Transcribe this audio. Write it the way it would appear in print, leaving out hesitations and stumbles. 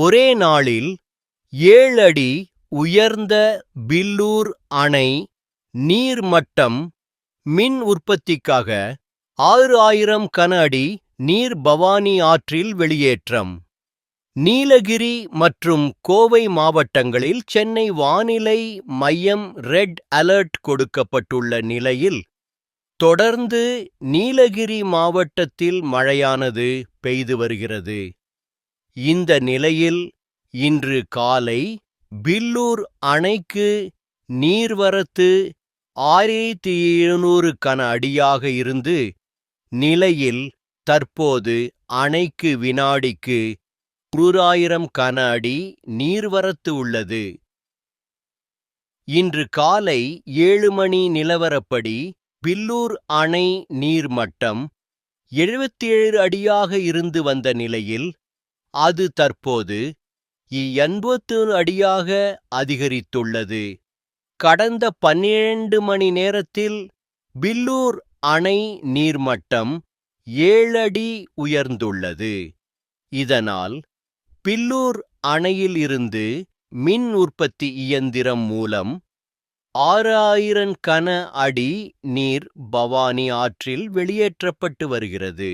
ஒரே நாளில் 7 அடி உயர்ந்த பில்லூர் அணை நீர்மட்டம் மின் உற்பத்திக்காக 6000 கன அடி நீர் பவானி ஆற்றில் வெளியேற்றம். நீலகிரி மற்றும் கோவை மாவட்டங்களில் சென்னை வானிலை மையம் ரெட் அலர்ட் கொடுக்கப்பட்டுள்ள நிலையில் தொடர்ந்து நீலகிரி மாவட்டத்தில் மழையானது பெய்து வருகிறது. இந்த நிலையில் இன்று காலை பில்லூர் அணைக்கு நீர்வரத்து 6700 கன அடியாக இருந்து நிலையில் தற்போது அணைக்கு வினாடிக்கு 1000 கன அடி நீர்வரத்து உள்ளது. இன்று காலை 7 மணி நிலவரப்படி பில்லூர் அணை நீர்மட்டம் 77 அடியாக இருந்து வந்த நிலையில் அது தற்போது 81 அடியாக அதிகரித்துள்ளது. கடந்த 12 மணி நேரத்தில் பில்லூர் அணை நீர்மட்டம் 7 அடி உயர்ந்துள்ளது. இதனால் பில்லூர் அணையில் இருந்து மின் உற்பத்தி இயந்திரம் மூலம் 6000 கன அடி நீர் பவானி ஆற்றில் வெளியேற்றப்பட்டு வருகிறது.